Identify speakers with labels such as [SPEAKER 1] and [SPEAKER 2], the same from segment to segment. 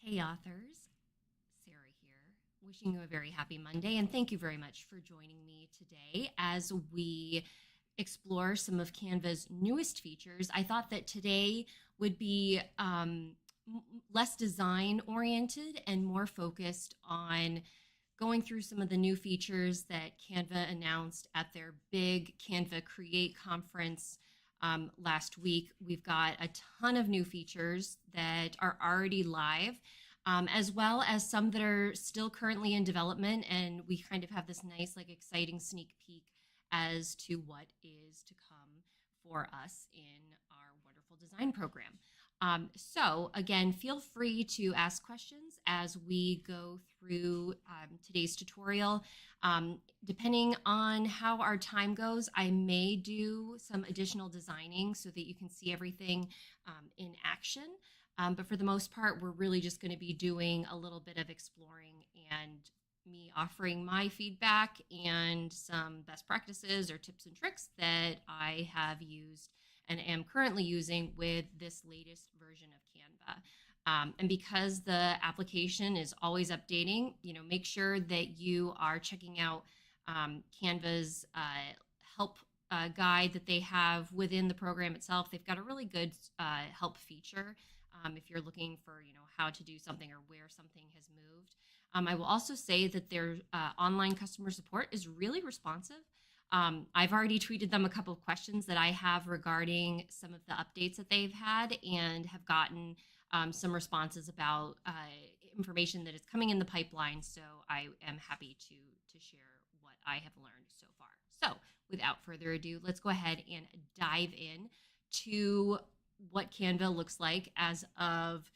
[SPEAKER 1] Hey, authors. Sarah here, wishing you a very happy Monday. And thank you very much for joining me today as we explore some of Canva's newest features. I thought that today would be less design oriented and more focused on going through some of the new features that Canva announced at their big Canva Create conference last week. We've got a ton of new features that are already live, as well as some that are still currently in development. And we kind of have this nice, like, exciting sneak peek as to what is to come for us in our wonderful design program. So again, feel free to ask questions as we go through today's tutorial. Depending on how our time goes, I may do some additional designing so that you can see everything in action. But for the most part, we're really just going to be doing a little bit of exploring and me offering my feedback and some best practices or tips and tricks that I have used and am currently using with this latest version of Canva. And because the application is always updating, make sure that you are checking out Canva's help guide that they have within the program itself. They've got a really good help feature if you're looking for, how to do something or where something has moved. I will also say that their online customer support is really responsive. I've already tweeted them a couple of questions that I have regarding some of the updates that they've had and have gotten some responses about information that is coming in the pipeline. So I am happy to share what I have learned so far. So without further ado, let's go ahead and dive in to what Canva looks like as of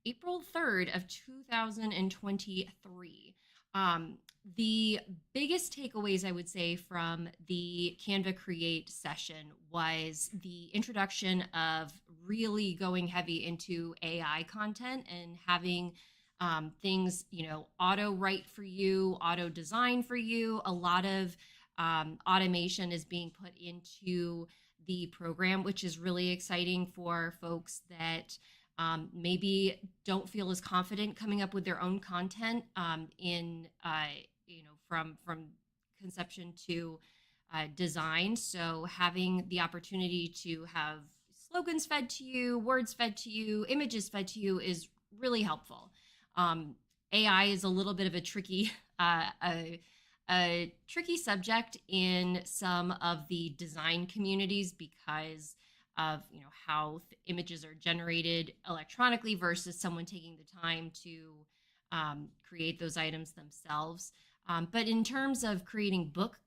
[SPEAKER 1] April 3rd of 2023. The biggest takeaways I would say from the Canva Create session was the introduction of really going heavy into AI content and having things, auto write for you, auto design for you. A lot of automation is being put into the program, which is really exciting for folks that maybe don't feel as confident coming up with their own content from conception to design. So having the opportunity to have slogans fed to you, words fed to you, images fed to you is really helpful. AI is a little bit of a tricky tricky subject in some of the design communities because of how images are generated electronically versus someone taking the time to create those items themselves. But in terms of creating book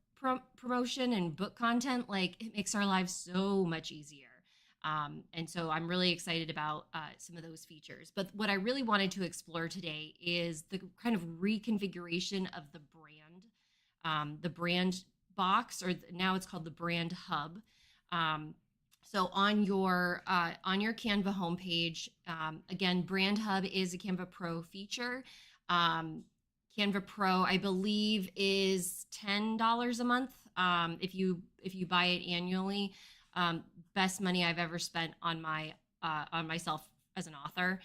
[SPEAKER 1] promotion and book content, it makes our lives so much easier. And so I'm really excited about some of those features. But what I really wanted to explore today is the kind of reconfiguration of the brand box, or now it's called the brand hub. So on your Canva homepage, again, Brand Hub is a Canva Pro feature. Canva Pro, I believe, is $10 a month if you buy it annually. Best money I've ever spent on myself as an author.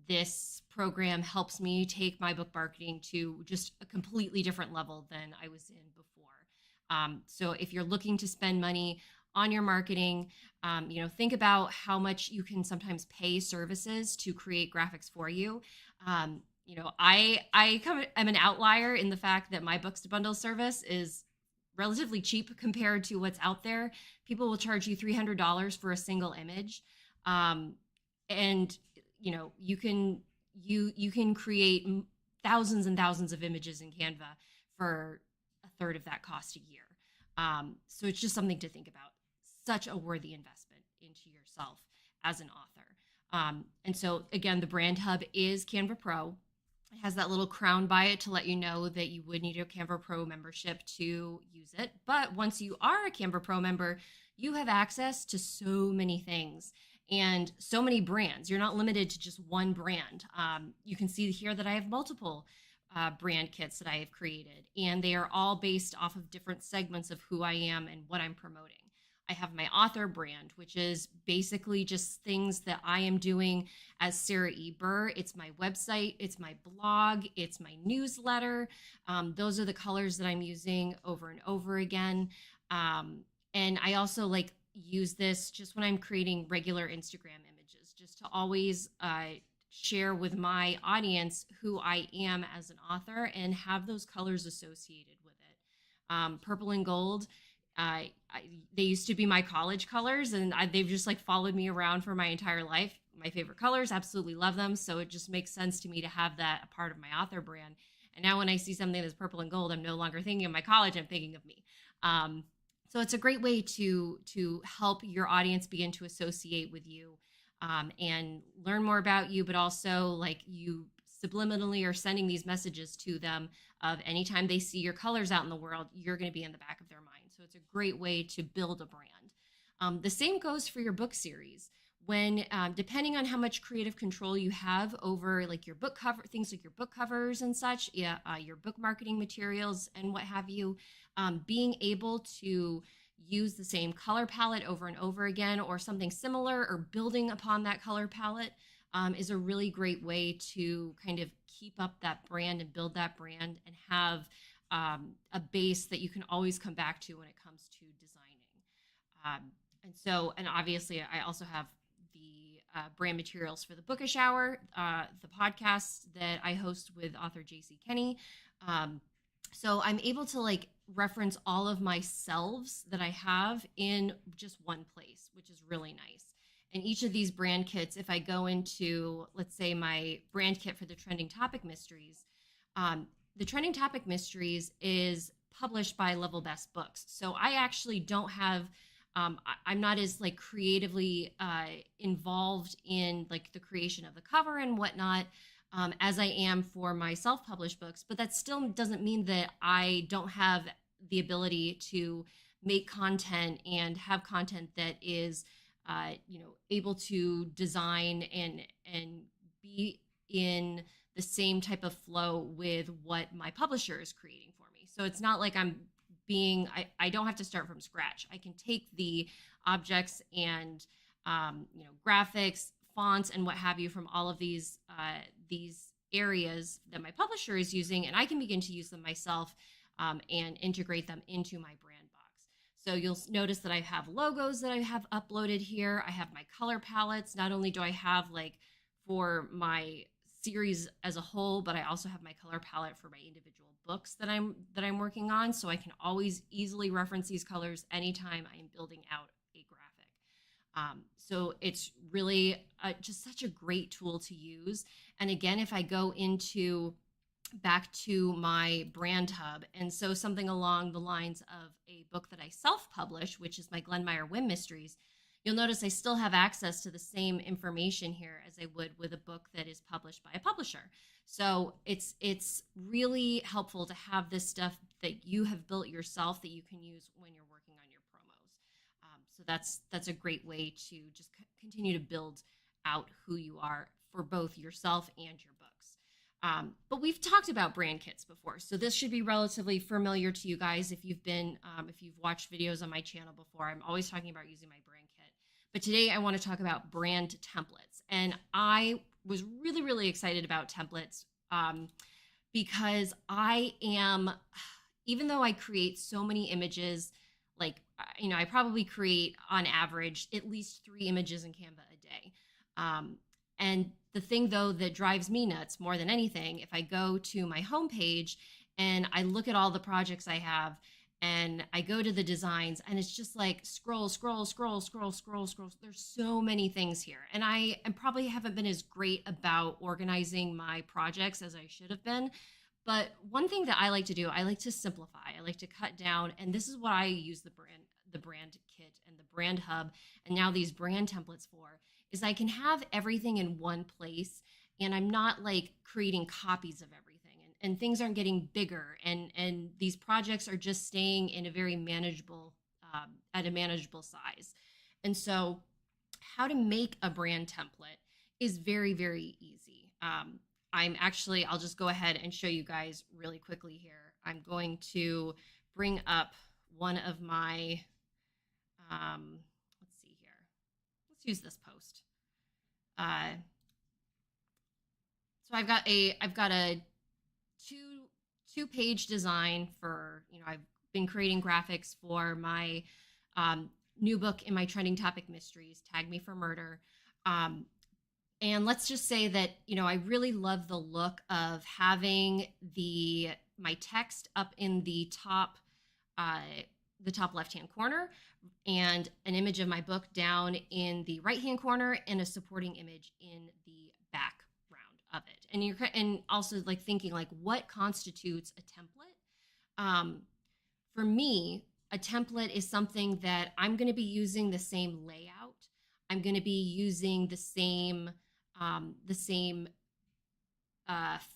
[SPEAKER 1] This program helps me take my book marketing to just a completely different level than I was in before. So if you're looking to spend money on your marketing, think about how much you can sometimes pay services to create graphics for you. I'm an outlier in the fact that my books to bundle service is relatively cheap compared to what's out there. People will charge you $300 for a single image, and you can create thousands and thousands of images in Canva for a third of that cost a year. So it's just something to think about. Such a worthy investment into yourself as an author. And so again, the Brand Hub is Canva Pro. It has that little crown by it to let you know that you would need a Canva Pro membership to use it. But once you are a Canva Pro member, you have access to so many things and so many brands. You're not limited to just one brand. You can see here that I have multiple brand kits that I have created, and they are all based off of different segments of who I am and what I'm promoting. I have my author brand, which is basically just things that I am doing as Sarah E. Burr. It's my website, it's my blog, it's my newsletter. Those are the colors that I'm using over and over again. And I also like use this just when I'm creating regular Instagram images, just to always share with my audience who I am as an author and have those colors associated with it. Purple and gold. They used to be my college colors, and they've just like followed me around for my entire life. My favorite colors, absolutely love them. So it just makes sense to me to have that a part of my author brand. And now when I see something that's purple and gold, I'm no longer thinking of my college, I'm thinking of me. So it's a great way to help your audience begin to associate with you, and learn more about you, but also like you subliminally are sending these messages to them of anytime they see your colors out in the world, you're going to be in the back of their mind. So it's a great way to build a brand. The same goes for your book series. When depending on how much creative control you have over like your book cover, things like your book covers and such, yeah, your book marketing materials and what have you, being able to use the same color palette over and over again or something similar or building upon that color palette is a really great way to kind of keep up that brand and build that brand and have a base that you can always come back to when it comes to designing. And obviously I also have the brand materials for the Bookish Hour, the podcast that I host with author JC Kenny. So I'm able to like reference all of my selves that I have in just one place, which is really nice. And each of these brand kits, if I go into, let's say, my brand kit for the Trending Topic Mysteries, the Trending Topic Mysteries is published by Level Best Books. So I actually don't have, I'm not as like creatively involved in like the creation of the cover and whatnot as I am for my self-published books. But that still doesn't mean that I don't have the ability to make content and have content that is able to design and be in the same type of flow with what my publisher is creating for me. So it's not like I don't have to start from scratch. I can take the objects and graphics, fonts, and what have you from all of these areas that my publisher is using, and I can begin to use them myself and integrate them into my brand box. So you'll notice that I have logos that I have uploaded here. I have my color palettes. Not only do I have like for my series as a whole, but I also have my color palette for my individual books that I'm working on. So I can always easily reference these colors anytime I am building out a graphic. So it's really just such a great tool to use. And again, if I go into back to my brand hub, and so something along the lines of a book that I self-publish, which is my Glenmeyer Whim Mysteries, you'll notice I still have access to the same information here as I would with a book that is published by a publisher. So it's really helpful to have this stuff that you have built yourself that you can use when you're working on your promos. So that's a great way to just continue to build out who you are for both yourself and your books. But we've talked about brand kits before, so this should be relatively familiar to you guys if you've watched videos on my channel before. I'm always talking about using my brand kit. But today I want to talk about brand templates. And I was really, really excited about templates because even though I create so many images, like, I probably create on average at least 3 images in Canva a day. And the thing, though, that drives me nuts more than anything, if I go to my homepage and I look at all the projects I have and I go to the designs and it's just like scroll. There's so many things here. And I probably haven't been as great about organizing my projects as I should have been. But one thing that I like to do, I like to simplify. I like to cut down. And this is what I use the brand kit and the brand hub and now these brand templates for, is I can have everything in one place and I'm not like creating copies of everything and things aren't getting bigger and these projects are just staying in a very manageable, at a manageable size. And so how to make a brand template is very, very easy. I'll just go ahead and show you guys really quickly here. I'm going to bring up one of my Let's see here. Let's use this post. So I've got a two page design for, I've been creating graphics for my um, new book in my trending topic mysteries, Tag Me for Murder. Um, and let's just say that, I really love the look of having my text up in uh, the top left hand corner, and an image of my book down in the right hand corner, and a supporting image in the background of it. And also like thinking like what constitutes a template. For me, a template is something that I'm going to be using the same layout. I'm going to be using the same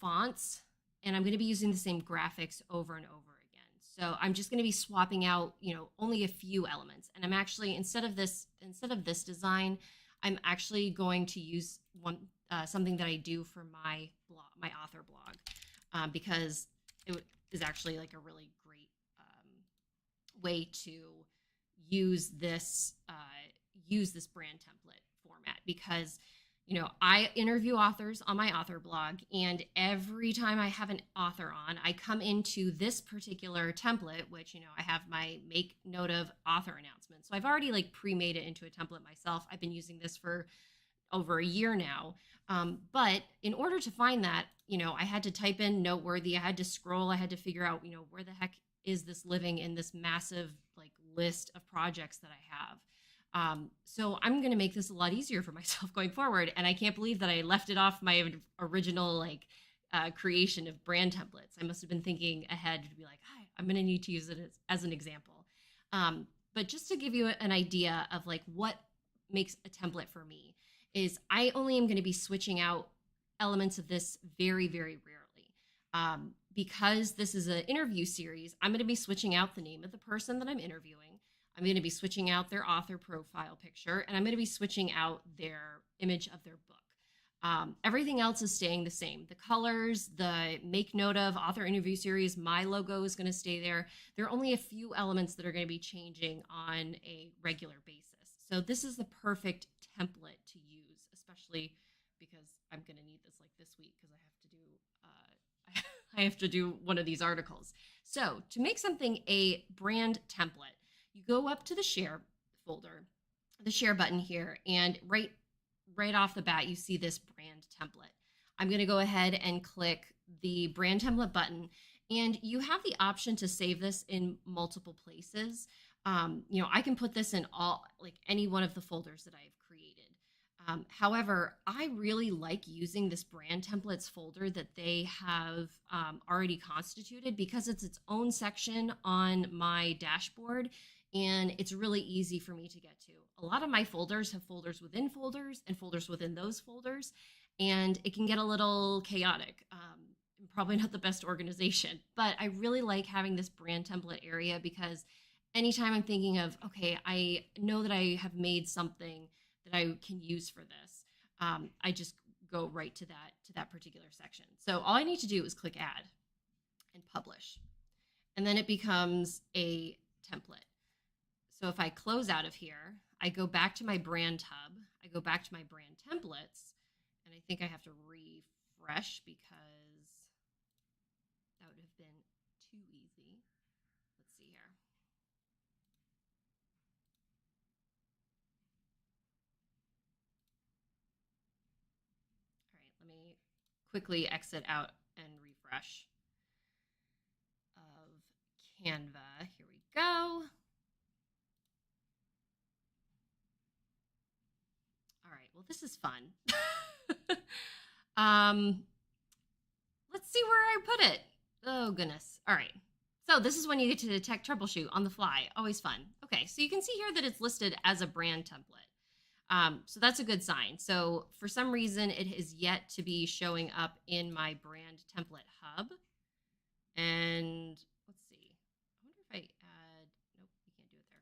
[SPEAKER 1] fonts, and I'm going to be using the same graphics over and over again. So I'm just going to be swapping out, only a few elements. And I'm actually, instead of this design, I'm actually going to use something that I do for my blog, my author blog, because it is actually like a really great way to use this brand template format, because I interview authors on my author blog, and every time I have an author on, I come into this particular template, which, I have my make note of author announcement. So I've already like pre-made it into a template myself. I've been using this for over a year now. But in order to find that, I had to type in noteworthy. I had to scroll. I had to figure out, where the heck is this living in this massive like list of projects that I have. So I'm going to make this a lot easier for myself going forward. And I can't believe that I left it off my original creation of brand templates. I must have been thinking ahead to be like, hi, I'm going to need to use it as an example. But just to give you an idea of like what makes a template for me is I only am going to be switching out elements of this very, very rarely. Because this is an interview series, I'm going to be switching out the name of the person that I'm interviewing. I'm going to be switching out their author profile picture, and I'm going to be switching out their image of their book. Everything else is staying the same. The colors, the make note of author interview series, my logo is going to stay there. There are only a few elements that are going to be changing on a regular basis. So this is the perfect template to use, especially because I'm going to need this like this week because I have to do one of these articles. So to make something a brand template, you go up to the share folder, the share button here, and right off the bat, you see this brand template. I'm going to go ahead and click the brand template button, and you have the option to save this in multiple places. I can put this in any one of the folders that I've created. However, I really like using this brand templates folder that they have already constituted, because it's its own section on my dashboard, and it's really easy for me to get to. A lot of my folders have folders within folders and folders within those folders, and it can get a little chaotic. Probably not the best organization, but I really like having this brand template area, because anytime I'm thinking of, okay, I know that I have made something that I can use for this, I just go right to that particular section. So all I need to do is click add and publish, and then it becomes a template. So if I close out of here, I go back to my brand hub, I go back to my brand templates, and I think I have to refresh because that would have been too easy. Let's see here. All right, let me quickly exit out and refresh of Canva. Here we go. All right, well, this is fun. Let's see where I put it. Oh, goodness. All right. So this is when you get to detect troubleshoot on the fly. Always fun. Okay, so you can see here that it's listed as a brand template. So that's a good sign. So for some reason, it has yet to be showing up in my brand template hub. And let's see. I wonder if I add, nope, you can't do it there.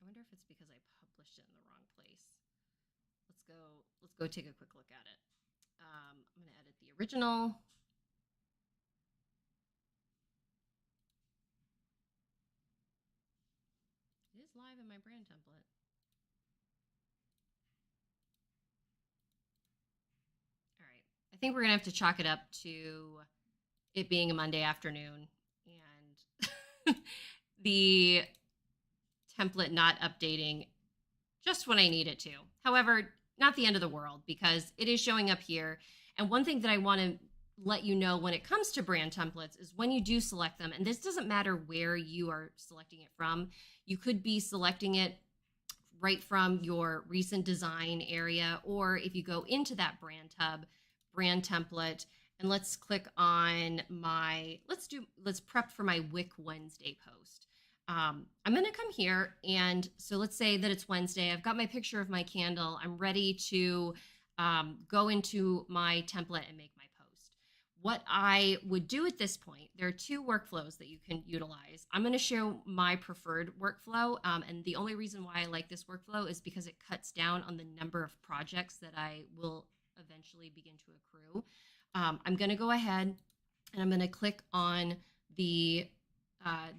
[SPEAKER 1] I wonder if it's because I published it in the wrong place. Let's go take a quick look at it. I'm going to edit the original. It is live in my brand template. All right. I think we're going to have to chalk it up to it being a Monday afternoon and the template not updating just when I need it to. However, not the end of the world because it is showing up here. And one thing that I want to let you know when it comes to brand templates is when you do select them, and this doesn't matter where you are selecting it from, you could be selecting it right from your recent design area, or if you go into that brand tab, brand template, and let's click on my, let's prep for my Wick Wednesday post. I'm going to come here, and so let's say that it's Wednesday. I've got my picture of my candle. I'm ready to go into my template and make my post. What I would do at this point, there are two workflows that you can utilize. I'm going to show my preferred workflow, and the only reason why I like this workflow is because it cuts down on the number of projects that I will eventually begin to accrue. I'm going to go ahead and I'm going to click on the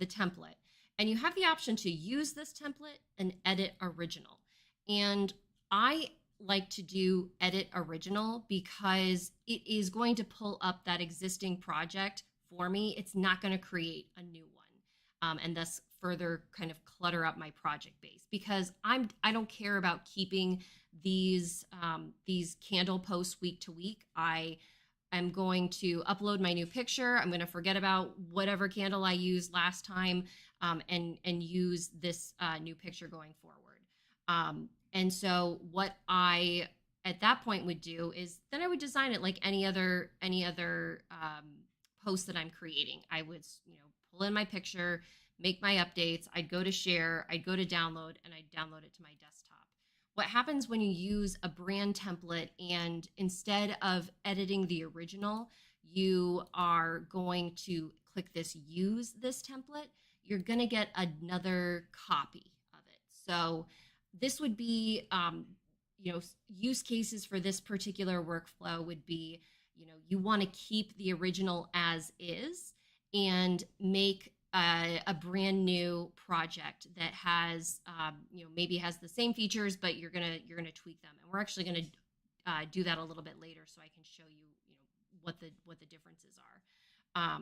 [SPEAKER 1] template. And you have the option to use this template and edit original. And I like to do edit original because it is going to pull up that existing project for me. It's not going to create a new one, and thus further kind of clutter up my project base because I don't care about keeping these candle posts week to week. I'm going to upload my new picture. I'm going to forget about whatever candle I used last time, and use this new picture going forward. And so what I at that point would do is then I would design it like any other post that I'm creating. I would pull in my picture, make my updates. I'd go to share, I'd go to download, and I'd download it to my desktop. What happens when you use a brand template and instead of editing the original, you are going to click this use this template, you're going to get another copy of it. So this would be, use cases for this particular workflow would be, you want to keep the original as is and make a brand new project that has, maybe has the same features, but you're gonna tweak them. And we're actually gonna do that a little bit later, so I can show you, what the differences are.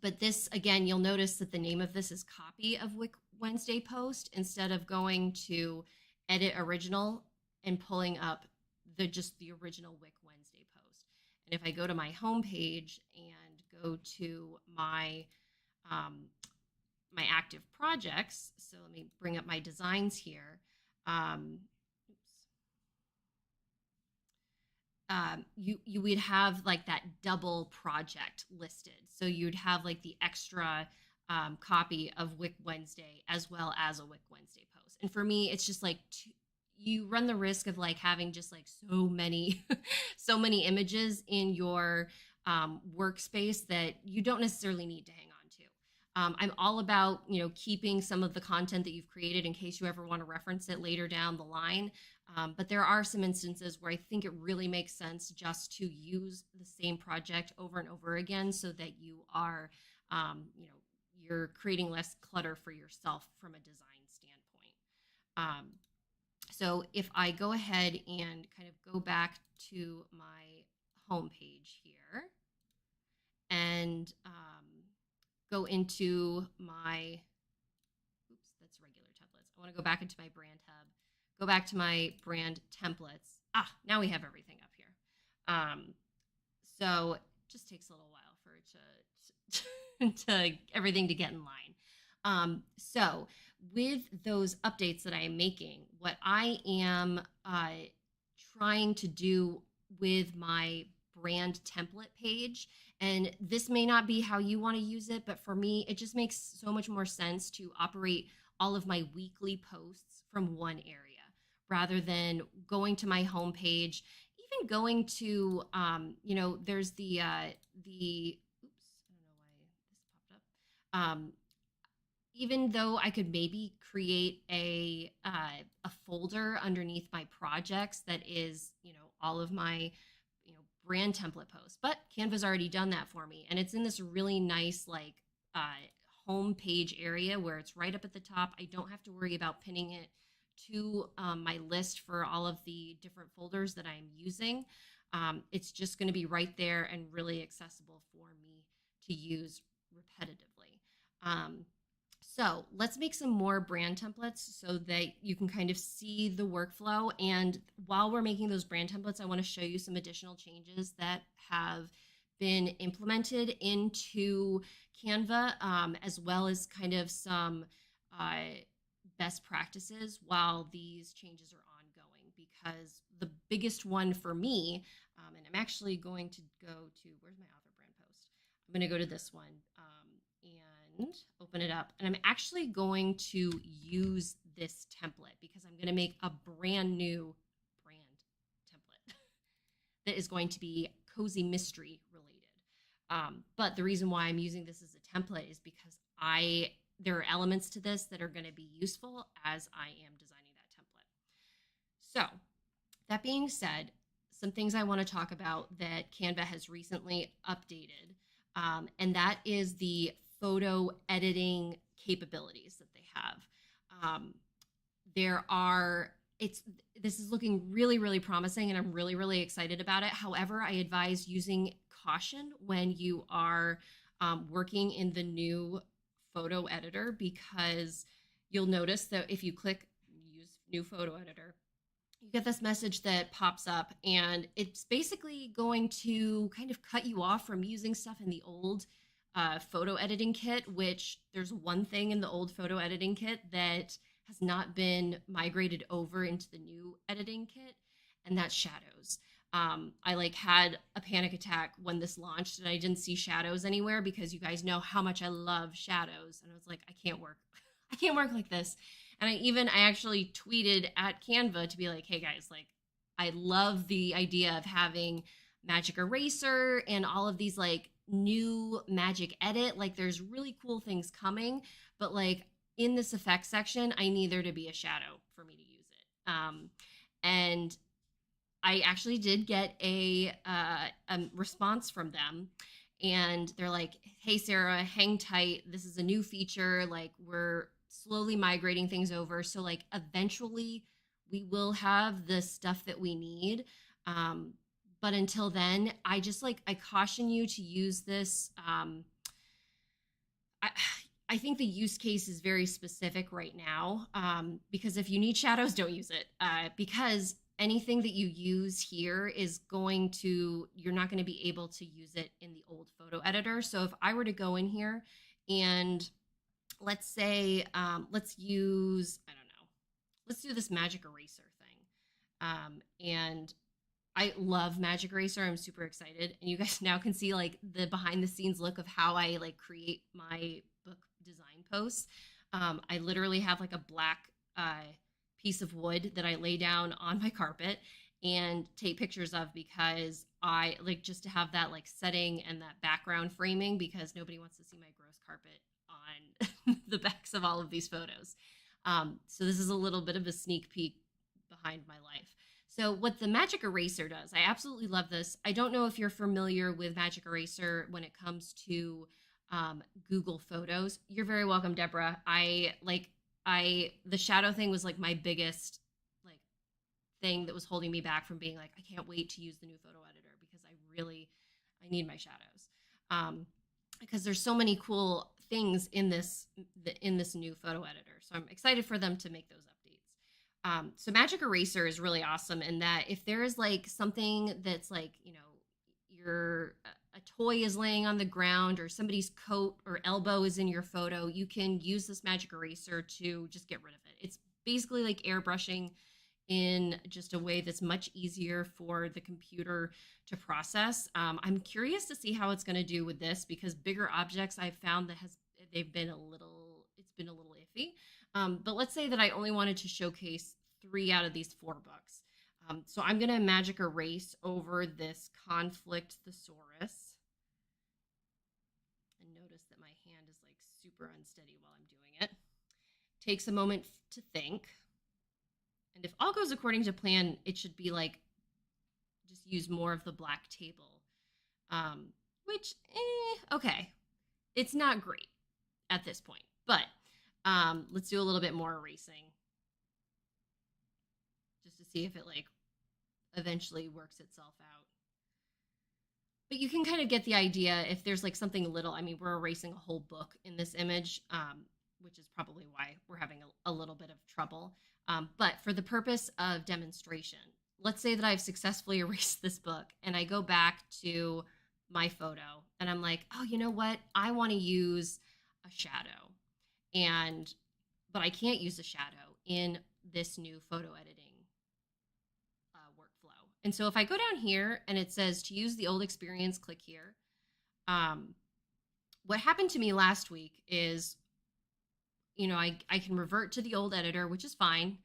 [SPEAKER 1] But this, again, you'll notice that the name of this is copy of Wick Wednesday post instead of going to edit original and pulling up just the original Wick Wednesday post. And if I go to my home page and go to my my active projects, so let me bring up my designs here. You would have like that double project listed. So you'd have like the extra copy of Wick Wednesday as well as a Wick Wednesday post. And for me, it's just like you run the risk of like having just like so many so many images in your workspace that you don't necessarily need to hang on to. I'm all about keeping some of the content that you've created in case you ever want to reference it later down the line. But there are some instances where I think it really makes sense just to use the same project over and over again so that you are, you're creating less clutter for yourself from a design standpoint. So if I go ahead and kind of go back to my home page here and go into my, that's regular templates. I want to go back into my brand hub, go back to my brand templates. Now we have everything up here. So it just takes a little while for it to everything to get in line. So with those updates that I am making, what I am trying to do with my brand template page, and this may not be how you want to use it, but for me, it just makes so much more sense to operate all of my weekly posts from one area rather than going to my homepage, even going to, there's the, oops, I don't know why this popped up. Even though I could maybe create a folder underneath my projects that is, all of my, brand template post, but Canva's already done that for me. And it's in this really nice, like, home page area where it's right up at the top. I don't have to worry about pinning it to my list for all of the different folders that I'm using. It's just going to be right there and really accessible for me to use repetitively. So let's make some more brand templates so that you can kind of see the workflow. And while we're making those brand templates, I want to show you some additional changes that have been implemented into Canva, as well as kind of some best practices while these changes are ongoing. Because the biggest one for me, and I'm actually going to go to, where's my author brand post? I'm going to go to this one. And open it up, and I'm actually going to use this template because I'm going to make a brand new brand template that is going to be cozy mystery related. But the reason why I'm using this as a template is because there are elements to this that are going to be useful as I am designing that template. So that being said, some things I want to talk about that Canva has recently updated, and that is the photo editing capabilities that they have. This is looking really, really promising, and I'm really, really excited about it. However, I advise using caution when you are working in the new photo editor, because you'll notice that if you click use new photo editor, you get this message that pops up, and it's basically going to kind of cut you off from using stuff in the old photo editing kit, which there's one thing in the old photo editing kit that has not been migrated over into the new editing kit, and that's shadows. I had a panic attack when this launched and I didn't see shadows anywhere, because you guys know how much I love shadows, and I was like, I can't work. I can't work like this. And I actually tweeted at Canva to be like, hey guys, like, I love the idea of having magic eraser and all of these like new magic edit. Like, there's really cool things coming, but like in this effects section, I need there to be a shadow for me to use it. And I actually did get a response from them, and they're like, hey Sarah, hang tight, this is a new feature, like we're slowly migrating things over, so like eventually we will have the stuff that we need. But until then, I caution you to use this. I think the use case is very specific right now, because if you need shadows, don't use it, because anything that you use here you're not going to be able to use it in the old photo editor. So if I were to go in here and let's say, let's do this magic eraser thing. And I love magic eraser. I'm super excited. And you guys now can see like the behind the scenes look of how I like create my book design posts. I literally have like a black piece of wood that I lay down on my carpet and take pictures of, because I like just to have that like setting and that background framing, because nobody wants to see my gross carpet on the backs of all of these photos. So this is a little bit of a sneak peek behind my life. So what the magic eraser does, I absolutely love this. I don't know if you're familiar with magic eraser when it comes to Google Photos. You're very welcome, Deborah. The shadow thing was like my biggest like thing that was holding me back from being like, I can't wait to use the new photo editor, because I need my shadows. Because there's so many cool things in this new photo editor. So I'm excited for them to make those updates. So magic eraser is really awesome in that if there is like something that's like, a toy is laying on the ground, or somebody's coat or elbow is in your photo, you can use this magic eraser to just get rid of it. It's basically like airbrushing in just a way that's much easier for the computer to process. I'm curious to see how it's going to do with this, because bigger objects I've found it's been a little iffy. But let's say that I only wanted to showcase 3 out of these 4 books. So I'm going to magic erase over this conflict thesaurus. And notice that my hand is like super unsteady while I'm doing it. Takes a moment to think. And if all goes according to plan, it should be like just use more of the black table, which, okay. It's not great at this point, but let's do a little bit more erasing just to see if it like eventually works itself out. But you can kind of get the idea if there's like something little. I mean, we're erasing a whole book in this image, which is probably why we're having a little bit of trouble. But for the purpose of demonstration, let's say that I've successfully erased this book and I go back to my photo and I'm like, oh, you know what? I want to use a shadow. But I can't use a shadow in this new photo editing workflow. And so if I go down here and it says to use the old experience, click here. What happened to me last week is, I can revert to the old editor, which is fine,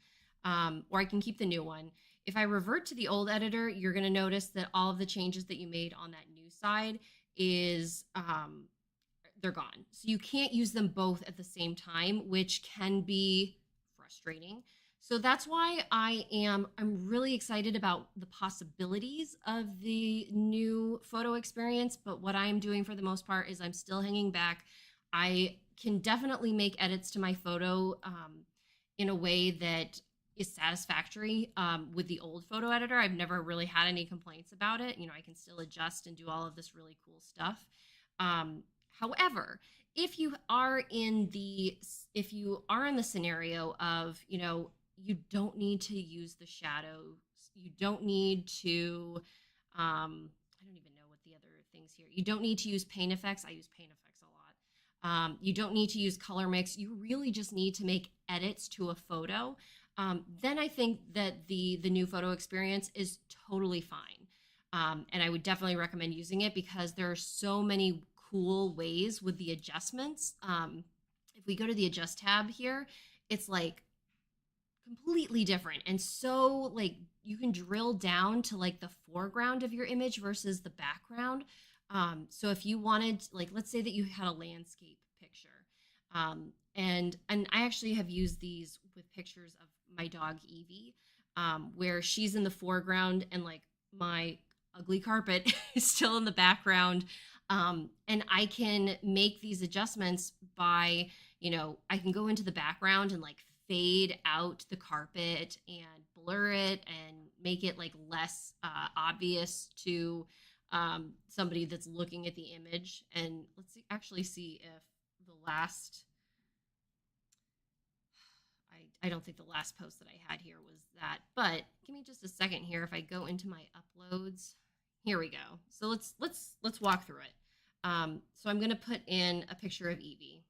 [SPEAKER 1] or I can keep the new one. If I revert to the old editor, you're going to notice that all of the changes that you made on that new side is they're gone. So you can't use them both at the same time, which can be frustrating. So that's why I'm really excited about the possibilities of the new photo experience. But what I'm doing for the most part is I'm still hanging back. I can definitely make edits to my photo in a way that is satisfactory with the old photo editor. I've never really had any complaints about it. I can still adjust and do all of this really cool stuff. However, if you are in the scenario of, you don't need to use the shadows, you don't need to, I don't even know what the other things here. You don't need to use paint effects. I use paint effects a lot. You don't need to use color mix. You really just need to make edits to a photo. Then I think that the new photo experience is totally fine. And I would definitely recommend using it because there are so many cool ways with the adjustments. If we go to the adjust tab here, it's like completely different. And so like you can drill down to like the foreground of your image versus the background. So if you wanted, like, let's say that you had a landscape picture, and I actually have used these with pictures of my dog Evie, where she's in the foreground and like my ugly carpet is still in the background. And I can make these adjustments by, I can go into the background and like fade out the carpet and blur it and make it like less obvious to somebody that's looking at the image. And let's actually see if the last, I don't think the last post that I had here was that, but give me just a second here. If I go into my uploads, here we go. So let's walk through it. So I'm going to put in a picture of Evie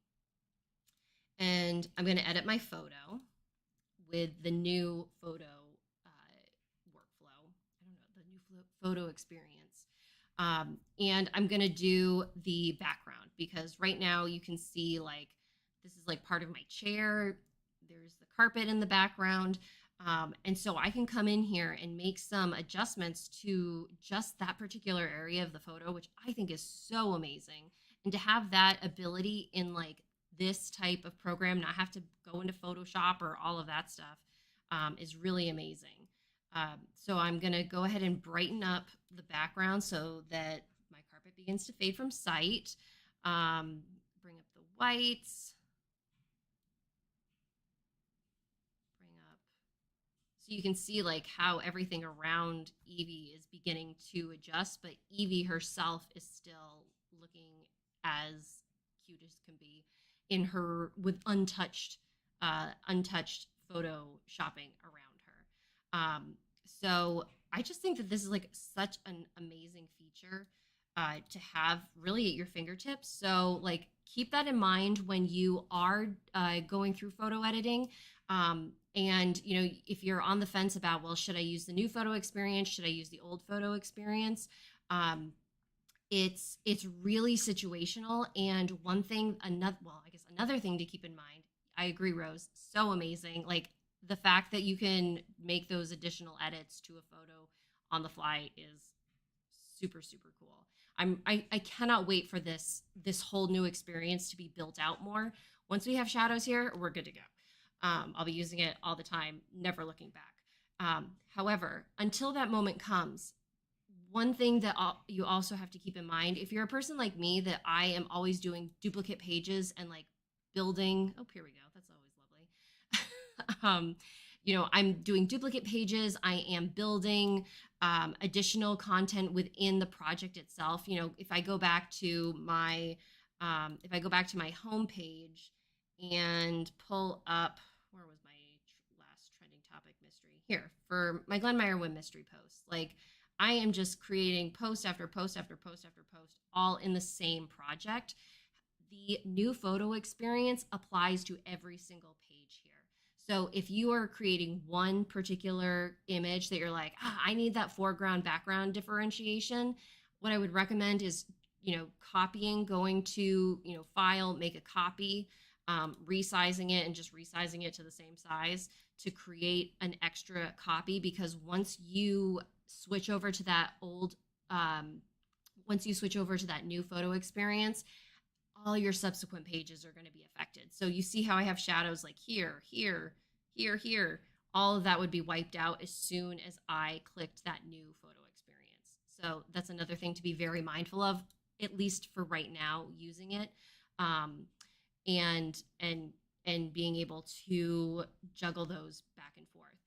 [SPEAKER 1] and I'm going to edit my photo with the new photo workflow. I don't know, the new photo experience. And I'm going to do the background because right now you can see like, this is like part of my chair. There's the carpet in the background. And so I can come in here and make some adjustments to just that particular area of the photo, which I think is so amazing. And to have that ability in like this type of program, not have to go into Photoshop or all of that stuff, is really amazing. So I'm going to go ahead and brighten up the background so that my carpet begins to fade from sight. Bring up the whites. So you can see like how everything around Evie is beginning to adjust, but Evie herself is still looking as cute as can be in her with untouched photo shopping around her. So I just think that this is like such an amazing feature to have really at your fingertips. So like keep that in mind when you are going through photo editing. And if you're on the fence about, well, should I use the new photo experience? Should I use the old photo experience? It's really situational. And another thing to keep in mind, I agree, Rose, so amazing. Like the fact that you can make those additional edits to a photo on the fly is super, super cool. I cannot wait for this whole new experience to be built out more. Once we have shadows here, we're good to go. I'll be using it all the time, never looking back. However, until that moment comes, one thing that you also have to keep in mind, if you're a person like me, that I am always doing duplicate pages and like building, oh, here we go. That's always lovely. I'm doing duplicate pages. I am building additional content within the project itself. If I go back to my home page and pull up, where was my last trending topic mystery? Here, for my Glenn Wynn mystery posts. Like, I am just creating post after post after post after post, all in the same project. The new photo experience applies to every single page here. So if you are creating one particular image that you're like, I need that foreground background differentiation, what I would recommend is, copying, going to, file, make a copy, resizing it and just resizing it to the same size to create an extra copy. Because once you switch over to that new photo experience, all your subsequent pages are going to be affected. So you see how I have shadows like here, here, here, here. All of that would be wiped out as soon as I clicked that new photo experience. So that's another thing to be very mindful of, at least for right now, using it, and being able to juggle those back and forth.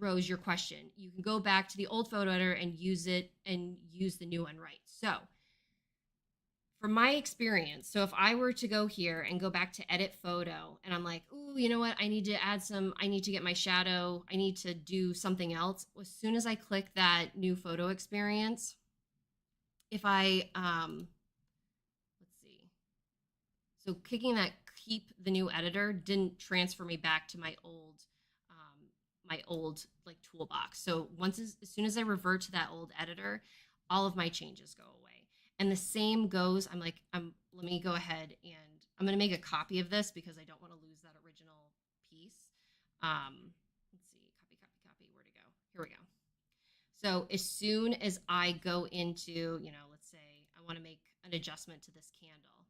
[SPEAKER 1] Rose, your question, you can go back to the old photo editor and use it and use the new one, right? So from my experience, so if I were to go here and go back to edit photo and I'm like, ooh, you know what? I need to get my shadow. I need to do something else. As soon as I click that new photo experience, if I, let's see. So kicking that keep the new editor didn't transfer me back to my old like toolbox. So as soon as I revert to that old editor, all of my changes go away. And the same goes, let me go ahead and I'm going to make a copy of this because I don't want to lose that original piece. Let's see, copy, where'd it go? Here we go. So as soon as I go into, let's say I want to make an adjustment to this candle.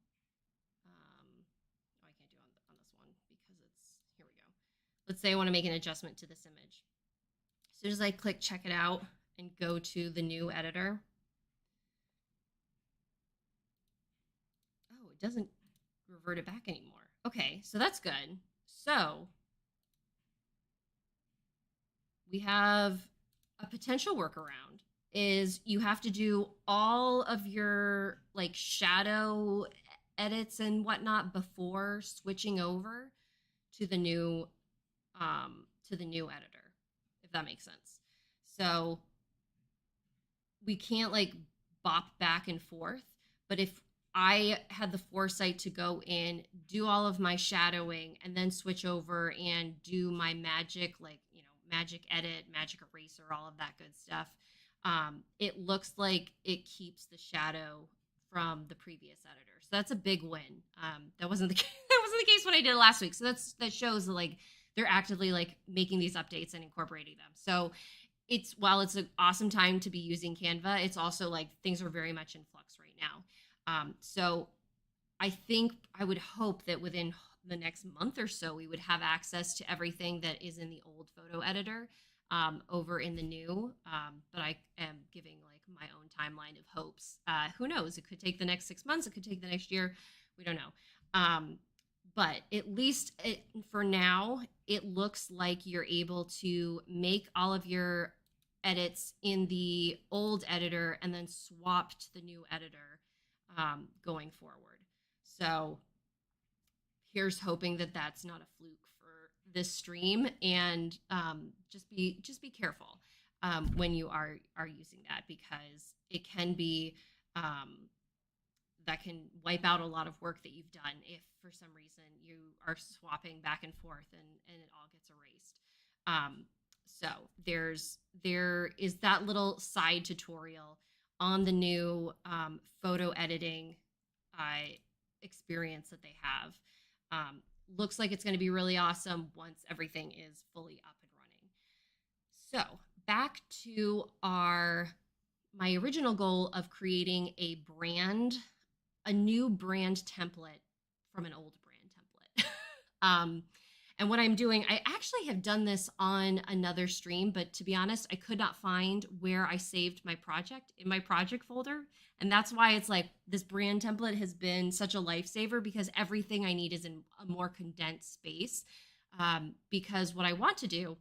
[SPEAKER 1] I can't do it on this one because here we go. Let's say I want to make an adjustment to this image. As soon as I click check it out and go to the new editor, doesn't revert it back anymore. Okay, so that's good. So we have a potential workaround is you have to do all of your like shadow edits and whatnot before switching over to the new editor, if that makes sense. So we can't like bop back and forth, but if I had the foresight to go in, do all of my shadowing, and then switch over and do my magic, magic edit, magic eraser, all of that good stuff. It looks like it keeps the shadow from the previous editor. So that's a big win. That wasn't the case when I did it last week. So that shows that like they're actively like making these updates and incorporating them. So while it's an awesome time to be using Canva, it's also like things are very much in flux right now. So I would hope that within the next month or so, we would have access to everything that is in the old photo editor over in the new. But I am giving like my own timeline of hopes. Who knows? It could take the next 6 months. It could take the next year. We don't know. But at least for now, it looks like you're able to make all of your edits in the old editor and then swap to the new editor going forward. So here's hoping that that's not a fluke for this stream, and just be careful when you are using that, because it can be that can wipe out a lot of work that you've done if for some reason you are swapping back and forth and it all gets erased. So there is that little side tutorial on the new photo editing experience that they have. Looks like it's going to be really awesome once everything is fully up and running. So back to my original goal of creating a new brand template from an old brand template. And what I'm doing, I actually have done this on another stream, but to be honest, I could not find where I saved my project in my project folder. And that's why it's like this brand template has been such a lifesaver, because everything I need is in a more condensed space. Because what I want to do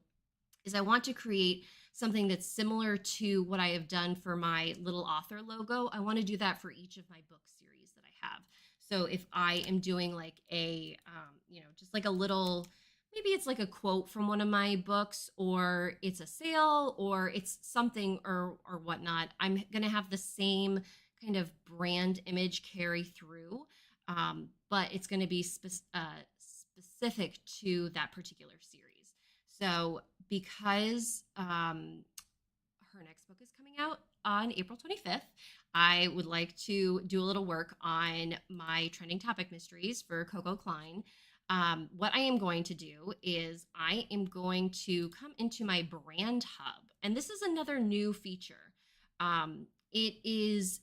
[SPEAKER 1] is I want to create something that's similar to what I have done for my little author logo. I want to do that for each of my book series that I have. So if I am doing like a, just like a little, maybe it's like a quote from one of my books, or it's a sale, or it's something or whatnot, I'm going to have the same kind of brand image carry through, but it's going to be specific to that particular series. So because her next book is coming out on April 25th, I would like to do a little work on my trending topic mysteries for Coco Klein. What I am going to do is I am going to come into my brand hub, and this is another new feature. It is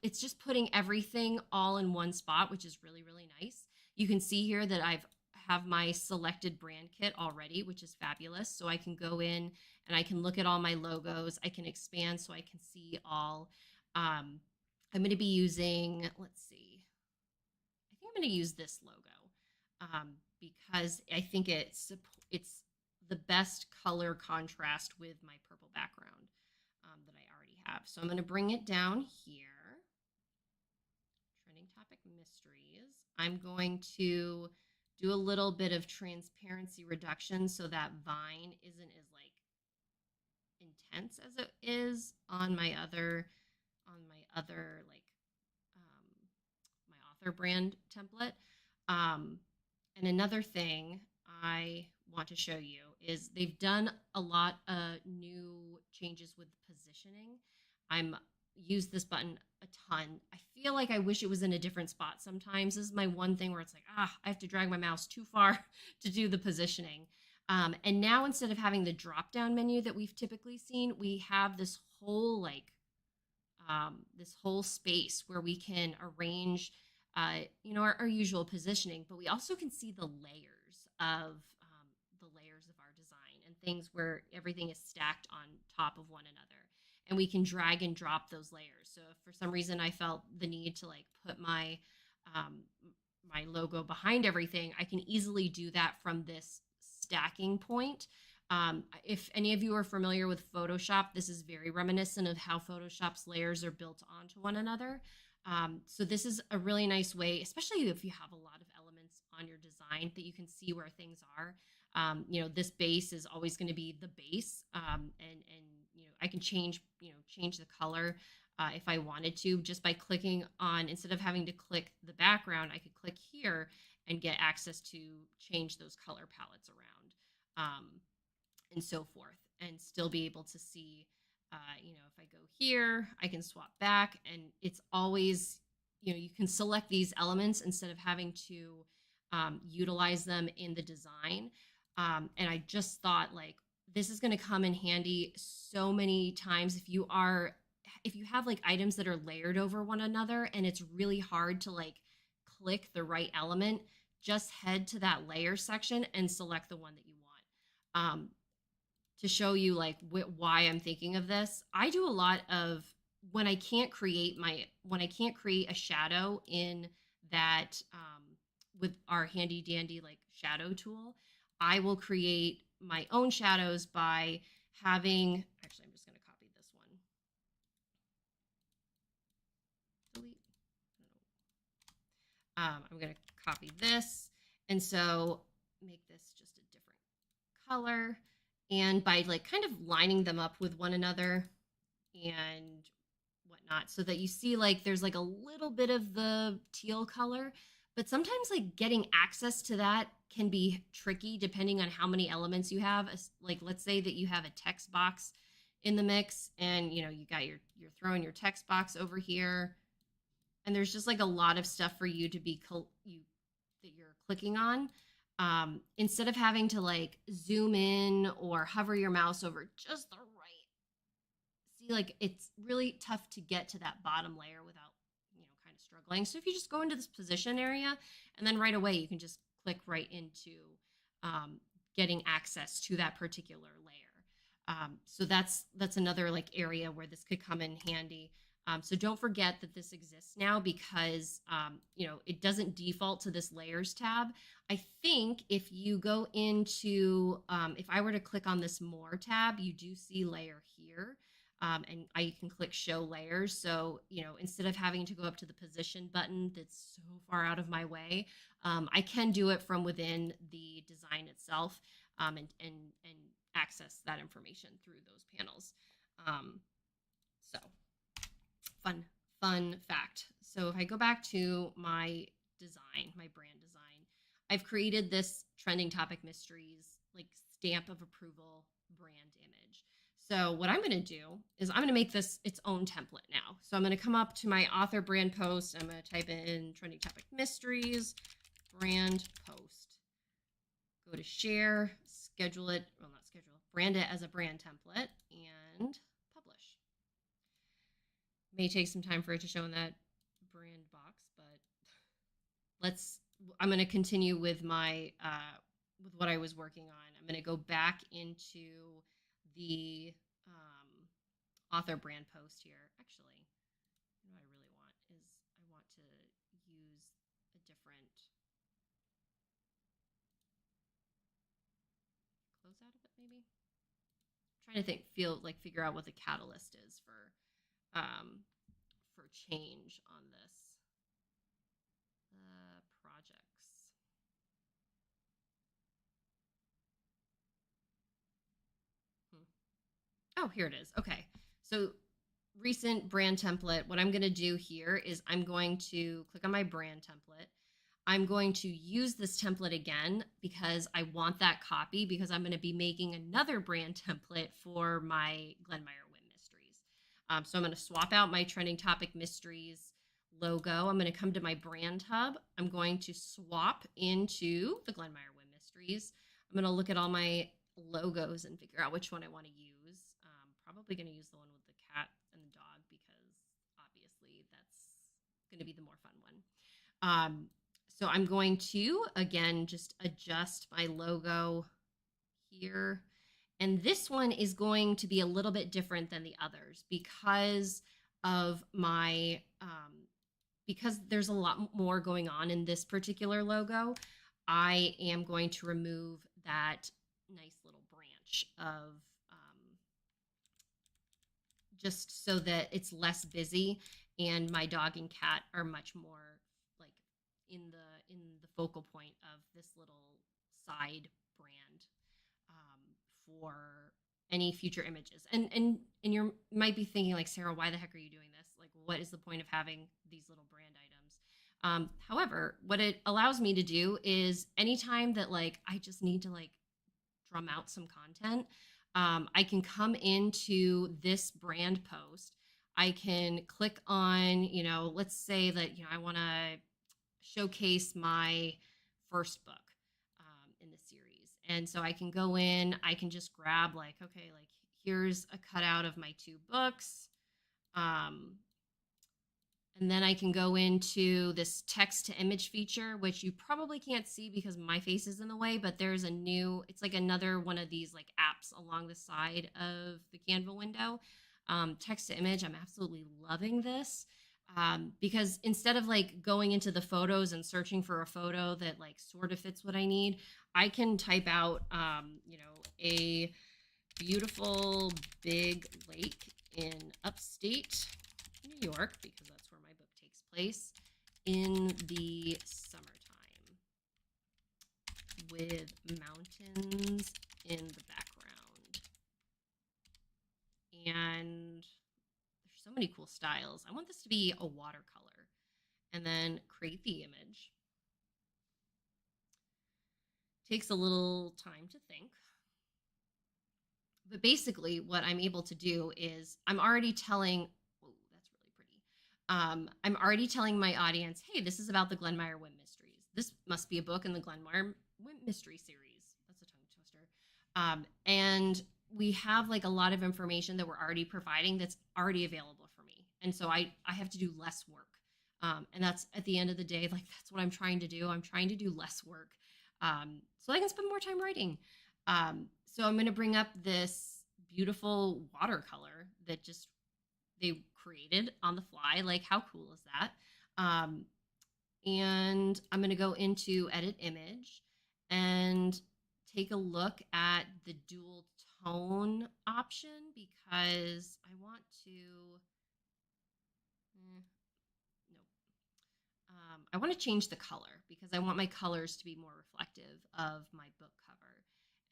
[SPEAKER 1] it's just putting everything all in one spot, which is really, really nice. You can see here that I've have my selected brand kit already, which is fabulous. So I can go in and I can look at all my logos. I can expand so I can see all. I'm going to be using, let's see, I think I'm going to use this logo because I think it's the best color contrast with my purple background that I already have. So I'm going to bring it down here. Trending topic mysteries. I'm going to do a little bit of transparency reduction so that Vine isn't as like intense as it is on my other like my author brand template. And another thing I want to show you is they've done a lot of new changes with positioning. I'm used this button a ton. I feel like I wish it was in a different spot sometimes. This is my one thing where it's like, I have to drag my mouse too far to do the positioning. And now instead of having the drop down menu that we've typically seen, we have this whole this whole space where we can arrange our usual positioning, but we also can see the layers of our design and things where everything is stacked on top of one another. And we can drag and drop those layers. So if for some reason I felt the need to like put my my logo behind everything, I can easily do that from this stacking point. If any of you are familiar with Photoshop, this is very reminiscent of how Photoshop's layers are built onto one another. So this is a really nice way, especially if you have a lot of elements on your design, that you can see where things are. This base is always going to be the base, and I can change the color if I wanted to, just by clicking on, instead of having to click the background, I could click here and get access to change those color palettes around, and so forth, and still be able to see, if I go here, I can swap back, and it's always, you can select these elements instead of having to utilize them in the design. And I just thought, like, this is going to come in handy so many times if you have like items that are layered over one another and it's really hard to like click the right element. Just head to that layer section and select the one that you want. To show you like why I'm thinking of this, I do a lot of when I can't create a shadow in that with our handy dandy like shadow tool, I will create my own shadows by having, actually, I'm just going to copy this one. Delete. I'm going to copy this. And so make this just a different color. And by like kind of lining them up with one another and whatnot, so that you see like there's like a little bit of the teal color, but sometimes like getting access to that can be tricky depending on how many elements you have. Like, let's say that you have a text box in the mix, and you're throwing your text box over here, and there's just like a lot of stuff for you to be that you're clicking on. Instead of having to like zoom in or hover your mouse over just the right, see, like it's really tough to get to that bottom layer without kind of struggling. So if you just go into this position area, and then right away you can just click right into getting access to that particular layer. So that's another like area where this could come in handy. So don't forget that this exists now because it doesn't default to this layers tab. I think if you go into if I were to click on this more tab, you do see layer here. And I can click show layers. So, instead of having to go up to the position button that's so far out of my way, I can do it from within the design itself, and access that information through those panels. So fun fact. So if I go back to my design, my brand design, I've created this trending topic mysteries, like stamp of approval brand image. So what I'm going to do is I'm going to make this its own template now. So I'm going to come up to my author brand post. I'm going to type in trending topic mysteries, brand post, go to share, schedule it, well, not schedule, brand it as a brand template, and publish. May take some time for it to show in that brand box, but I'm going to continue with my, with what I was working on. I'm going to go back into the author brand post here. Actually, what I really want is I want to use a different close out of it, maybe. I'm trying to figure out what the catalyst is for change on this projects. Oh, here it is. Okay. So recent brand template. What I'm going to do here is I'm going to click on my brand template. I'm going to use this template again because I want that copy because I'm going to be making another brand template for my Glenmeyer Win Mysteries. So I'm going to swap out my trending topic mysteries logo. I'm going to come to my brand hub. I'm going to swap into the Glenmeyer Win Mysteries. I'm going to look at all my logos and figure out which one I want to use. Probably going to use the one with the cat and the dog because obviously that's going to be the more fun one. So I'm going to, again, just adjust my logo here. And this one is going to be a little bit different than the others because of my, because there's a lot more going on in this particular logo. I am going to remove that nice little branch of, just so that it's less busy and my dog and cat are much more like in the focal point of this little side brand for any future images. And you might be thinking like, Sarah, why the heck are you doing this? Like, what is the point of having these little brand items? However, what it allows me to do is anytime that like I just need to like drum out some content, I can come into this brand post. I can click on, let's say that, I want to showcase my first book in the series. And so I can go in, I can just grab like, okay, like here's a cutout of my 2 books. And then I can go into this text to image feature, which you probably can't see because my face is in the way, but there's it's like another one of these like apps along the side of the Canva window. Text to image, I'm absolutely loving this because instead of like going into the photos and searching for a photo that like sort of fits what I need, I can type out, a beautiful big lake in upstate New York, because that's where my book takes place, in the summertime with mountains in the background. And there's so many cool styles. I want this to be a watercolor. And then create the image. Takes a little time to think. But basically what I'm able to do is I'm already telling, oh, that's really pretty. I'm already telling my audience, hey, this is about the Glenmeyer Win Mysteries. This must be a book in the Glenmeyer Win Mystery series. That's a tongue twister. And we have like a lot of information that we're already providing that's already available for me. And so I have to do less work. And that's at the end of the day, like that's what I'm trying to do. I'm trying to do less work. so I can spend more time writing. So I'm going to bring up this beautiful watercolor that just they created on the fly. Like, how cool is that? Um, and I'm going to go into edit image and take a look at the dual tone option because I want to, nope. I want to change the color because I want my colors to be more reflective of my book cover.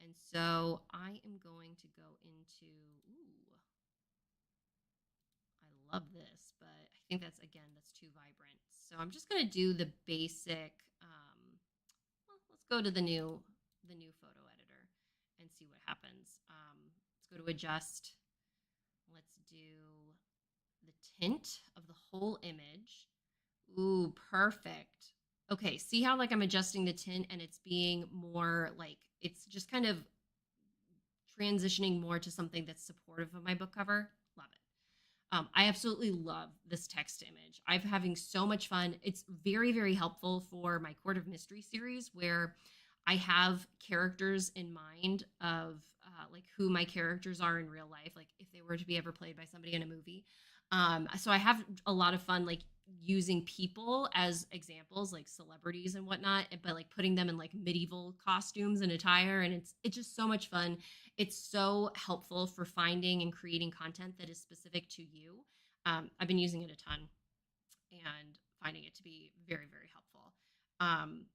[SPEAKER 1] And so I am going to go into, ooh, I love this, but I think that's, again, that's too vibrant. So I'm just going to do the basic, well, let's go to the new photo editor and see what happens. Let's go to adjust. Let's do the tint of the whole image. Ooh, perfect. Okay, see how like I'm adjusting the tint and it's being more like, it's just kind of transitioning more to something that's supportive of my book cover. Love it. I absolutely love this text image. I'm having so much fun. It's very, very helpful for my Court of Mystery series where I have characters in mind of like who my characters are in real life, like if they were to be ever played by somebody in a movie. So I have a lot of fun like using people as examples, like celebrities and whatnot, but like putting them in like medieval costumes and attire, and it's just so much fun. It's so helpful for finding and creating content that is specific to you. I've been using it a ton and finding it to be very, very helpful. Um,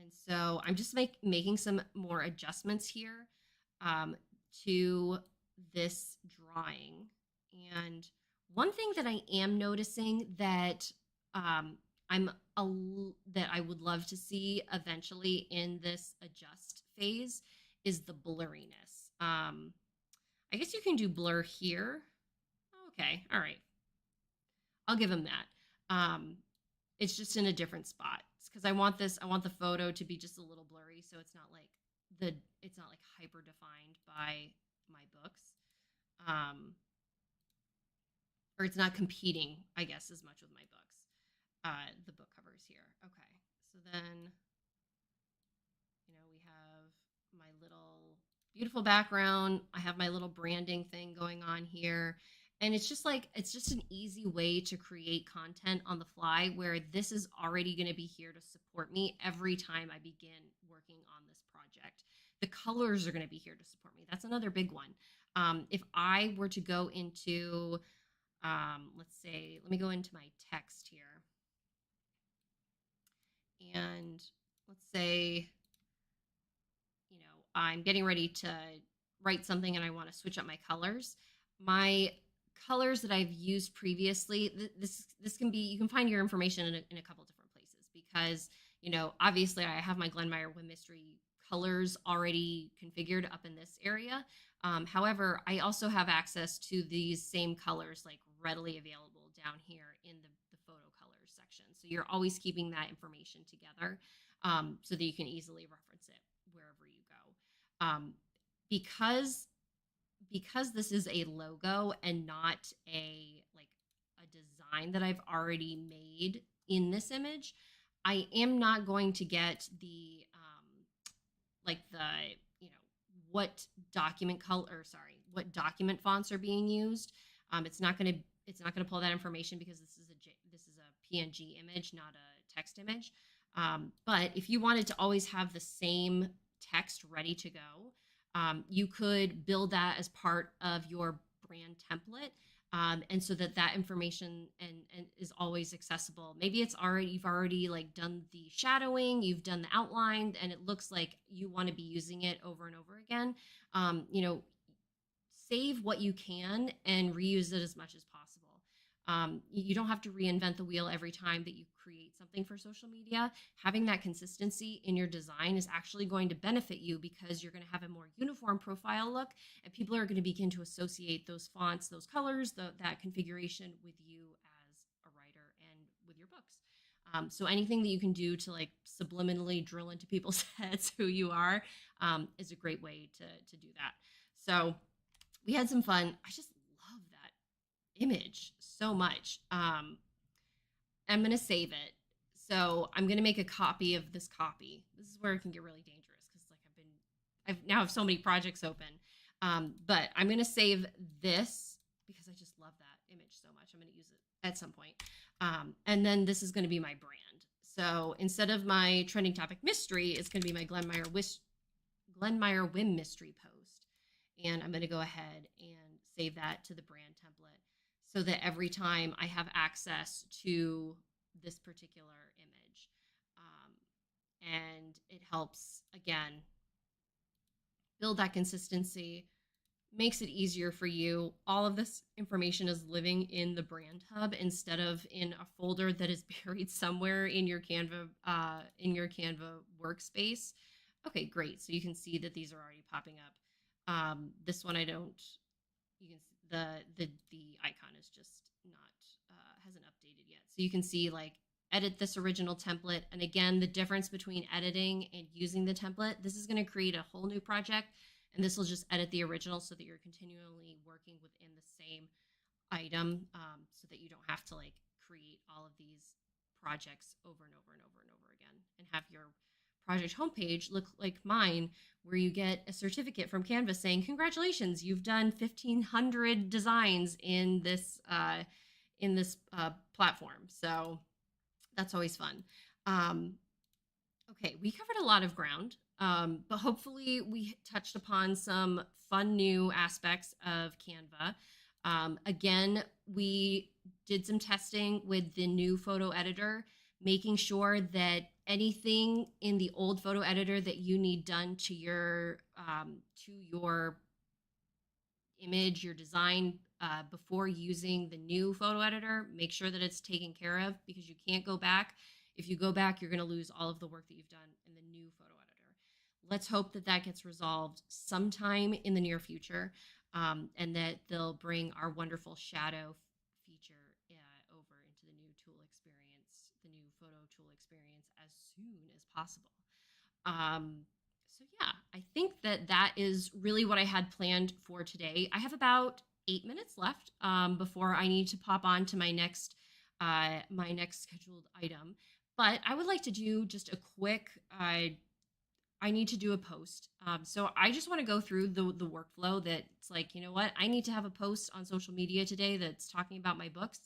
[SPEAKER 1] and so I'm just making some more adjustments here um, to this drawing. And one thing that I am noticing that um, I'm a, that I would love to see eventually in this adjust phase is the blurriness. I guess you can do blur here. Okay, all right. I'll give him that. It's just in a different spot because I want the photo to be just a little blurry, so it's not like it's not like hyper defined by my books, um, or it's not competing, I guess, as much with my books. The book covers here. Okay, so then we have my little beautiful background. I have my little branding thing going on here. And it's just like, it's just an easy way to create content on the fly where this is already going to be here to support me every time I begin working on this project. The colors are going to be here to support me. That's another big one. If I were to go into, let's say, let me go into my text here. And let's say, I'm getting ready to write something and I want to switch up my colors. My colors that I've used previously, this can be, you can find your information in a couple different places because, obviously I have my Glenmeyer Win Mystery colors already configured up in this area. However, I also have access to these same colors like readily available down here in the photo colors section. So you're always keeping that information together so that you can easily reference it wherever you go. Because this is a logo and not a design that I've already made in this image, I am not going to get the what document color, or sorry, what document fonts are being used. It's not going to pull that information because this is a PNG image, not a text image. But if you wanted to always have the same text ready to go, you could build that as part of your brand template. And so that information and is always accessible. Maybe you've already like done the shadowing, you've done the outline, and it looks like you want to be using it over and over again. Save what you can and reuse it as much as possible. You don't have to reinvent the wheel every time that you create something for social media. Having that consistency in your design is actually going to benefit you because you're going to have a more uniform profile look, and people are going to begin to associate those fonts, those colors, that configuration with you as a writer and with your books. So anything that you can do to like subliminally drill into people's heads who you are is a great way to do that. So we had some fun. I just love that image so much. I'm going to save it. So I'm going to make a copy of this copy. This is where it can get really dangerous because like I've now have so many projects open. But I'm going to save this because I just love that image so much. I'm going to use it at some point. And then this is going to be my brand. So instead of my trending topic mystery, it's going to be my Glenn Whim mystery post. And I'm going to go ahead and save that to the brand template so that every time I have access to this particular image. And it helps, again, build that consistency, makes it easier for you. All of this information is living in the brand hub instead of in a folder that is buried somewhere in your Canva workspace. Okay, great. So you can see that these are already popping up. This one I don't. You can the icon is just not hasn't updated yet. So you can see like edit this original template. And again, the difference between editing and using the template, this is going to create a whole new project. And this will just edit the original so that you're continually working within the same item, so that you don't have to like create all of these projects over and over and over and over again and have your project homepage look like mine, where you get a certificate from Canva saying, congratulations, you've done 1,500 designs in this platform. So that's always fun. Okay, we covered a lot of ground, but hopefully we touched upon some fun new aspects of Canva. Again, we did some testing with the new photo editor, making sure that anything in the old photo editor that you need done to your image, your design, before using the new photo editor, make sure that it's taken care of, because you can't go back. If you go back, you're going to lose all of the work that you've done in the new photo editor. Let's hope that that gets resolved sometime in the near future, and that they'll bring our wonderful shadow feature over into the new tool experience, the new photo tool experience, as soon as possible. So yeah, I think that that is really what I had planned for today. I have about 8 minutes left before I need to pop on to my next scheduled item. But I would like to do just a quick. I need to do a post. So I just want to go through the workflow. That's like, you know what? I need to have a post on social media today that's talking about my books.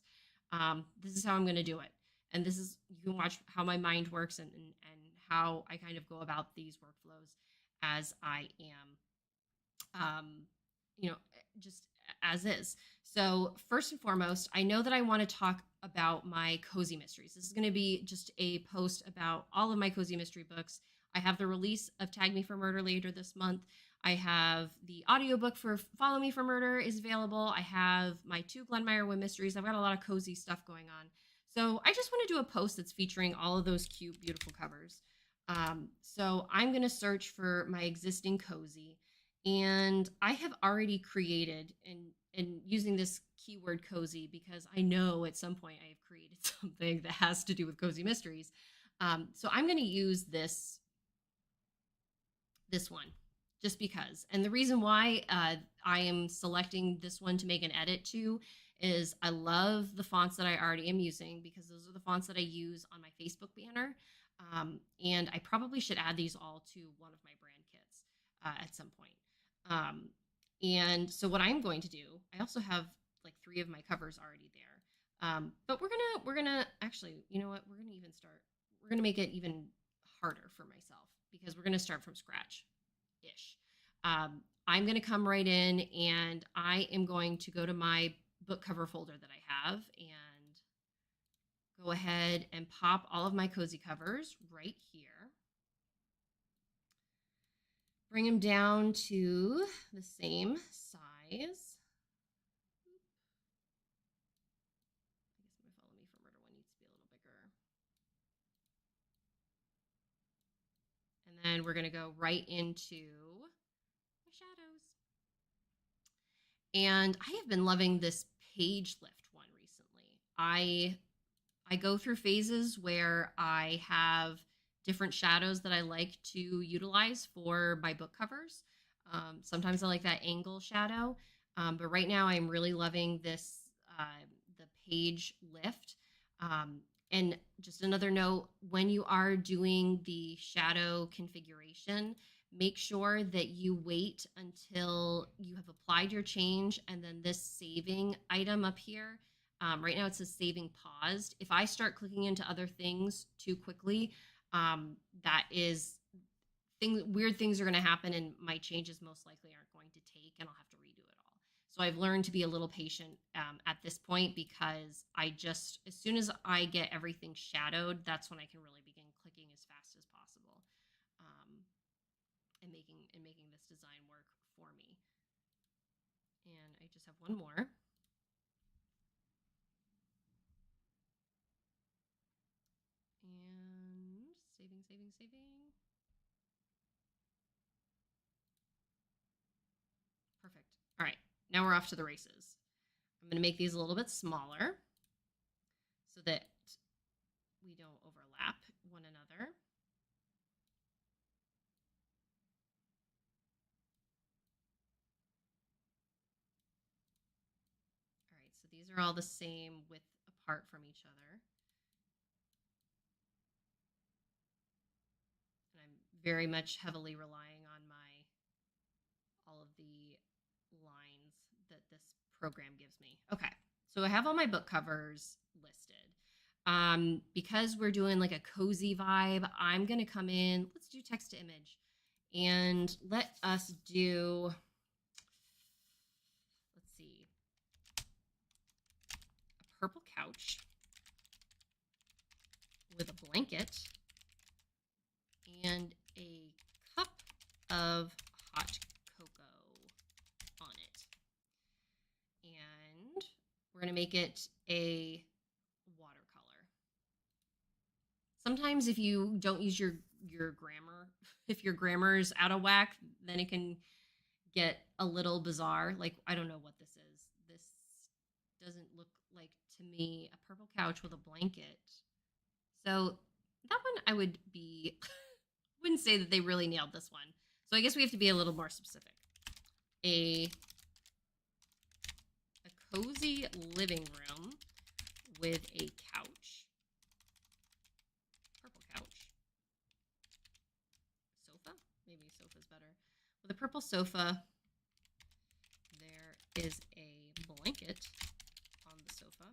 [SPEAKER 1] This is how I'm going to do it. And this is, you can watch how my mind works and how I kind of go about these workflows as I am, just as is. So first and foremost, I know that I want to talk about my cozy mysteries. This is going to be just a post about all of my cozy mystery books. I have the release of Tag Me for Murder later this month. I have the audiobook for Follow Me for Murder is available. I have my 2 Glenn Whim mysteries. I've got a lot of cozy stuff going on. So I just want to do a post that's featuring all of those cute, beautiful covers. So I'm going to search for my existing cozy, and I have already created and using this keyword cozy because I know at some point I have created something that has to do with cozy mysteries. So I'm going to use this one just because. And the reason why I am selecting this one to make an edit to is I love the fonts that I already am using, because those are the fonts that I use on my Facebook banner. And I probably should add these all to one of my brand kits at some point. And so what I'm going to do, I also have like 3 of my covers already there. But we're gonna actually, you know what? We're gonna make it even harder for myself, because we're gonna start from scratch ish. I'm gonna come right in, and I am going to go to my book cover folder that I have and go ahead and pop all of my cozy covers right here. Bring them down to the same size. I guess my Follow Me for Murder one needs to be a little bigger. And then we're going to go right into my shadows. And I have been loving this page lift one recently. I go through phases where I have different shadows that I like to utilize for my book covers. Sometimes I like that angle shadow, but right now I'm really loving this, the page lift. And just another note, when you are doing the shadow configuration, make sure that you wait until you have applied your change, and then this saving item up here, right now it says saving paused. If I start clicking into other things too quickly, that is weird things are going to happen, and my changes most likely aren't going to take, and I'll have to redo it all. So I've learned to be a little patient at this point, because as soon as I get everything shadowed, that's when I can really begin clicking as fast as possible, and making this design work for me. And I just have one more. And saving. Perfect. All right, now we're off to the races. I'm going to make these a little bit smaller so that we don't overlap one another. All right, so these are all the same width apart from each other. And I'm very much heavily relying on all of the lines that this program gives me. Okay, so I have all my book covers listed. Because we're doing like a cozy vibe, I'm gonna come in, let's do text to image, and let us do, let's see, a purple couch with a blanket and a cup of hot cocoa on it. And we're going to make it a watercolor. Sometimes if you don't use your grammar, if your grammar is out of whack, then it can get a little bizarre. Like, I don't know what this is. This doesn't look like, to me, a purple couch with a blanket. So that one I wouldn't say that they really nailed this one. So I guess we have to be a little more specific. A cozy living room with a couch. Purple couch. Sofa? Maybe sofa's better. With a purple sofa, there is a blanket on the sofa.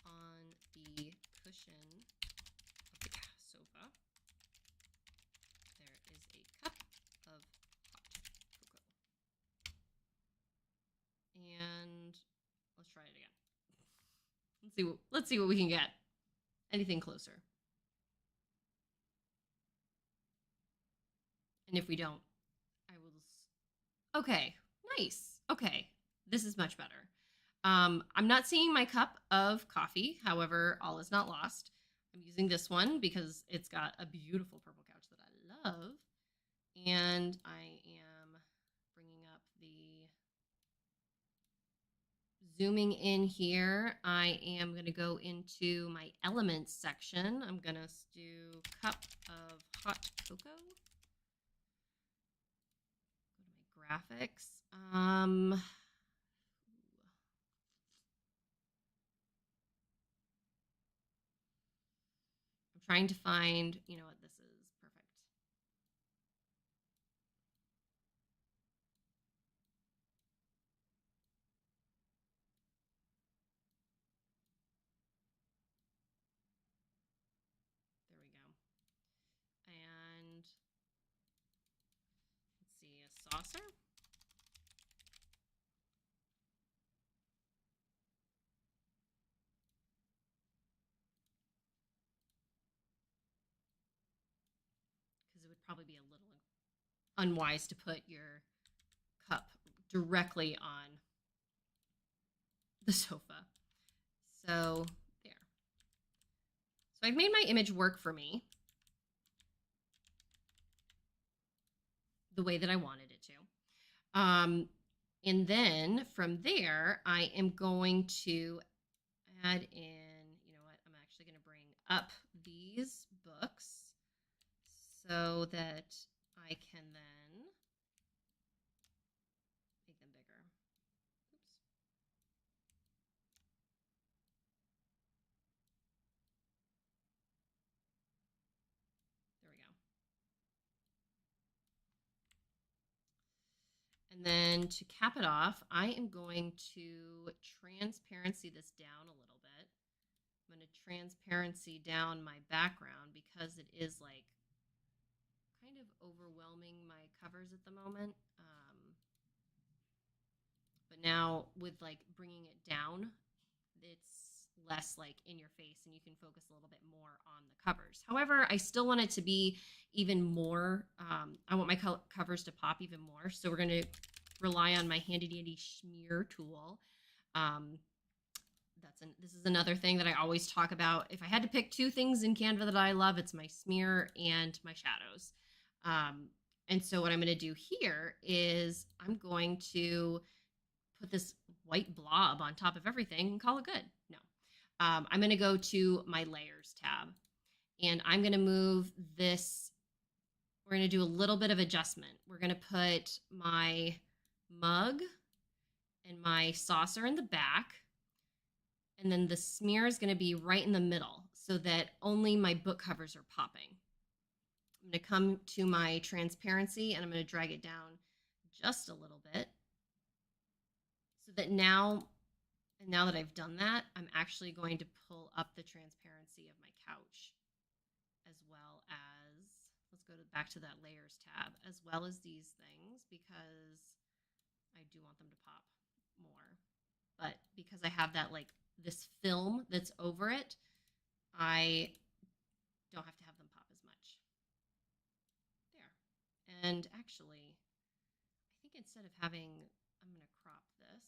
[SPEAKER 1] On the cushion of the sofa, there is a cup of hot cocoa. And let's try it again. Let's see what we can get. Anything closer. And if we don't, I will. Okay, nice. Okay, this is much better. I'm not seeing my cup of coffee. However, all is not lost. I'm using this one because it's got a beautiful purple couch that I love. And I am bringing up zooming in here. I am going to go into my elements section. I'm going to do cup of hot cocoa. Go to my graphics. I'm trying to find, you know what, this is perfect. There we go. And let's see, a saucer. Because it would probably be a little unwise to put your cup directly on the sofa. So there. So I've made my image work for me the way that I wanted it to. And then from there, I am going to add in, you know what, I'm actually going to bring up these books so that I can then make them bigger. Oops. And then to cap it off, I am going to transparency this down a little bit. I'm going to transparency down my background because it is like kind of overwhelming my covers at the moment. But now with like bringing it down, it's less like in your face and you can focus a little bit more on the covers. However, I still want it to be even more, I want my covers to pop even more. So we're going to rely on my handy dandy smear tool. This is another thing that I always talk about. If I had to pick two things in Canva that I love, it's my smear and my shadows. And so what I'm going to do here is I'm going to put this white blob on top of everything and call it good. No, I'm going to go to my layers tab and I'm going to move this. We're going to do a little bit of adjustment. We're going to put my mug and my saucer in the back. And then the smear is going to be right in the middle so that only my book covers are popping. I'm going to come to my transparency and I'm going to drag it down just a little bit so that now that I've done that, I'm actually going to pull up the transparency of my couch as well as, let's go back to that layers tab, as well as these things because I do want them to pop more. But because I have that like this film that's over it, I don't have to have them pop as much. There. And actually, I think instead of having, I'm going to crop this.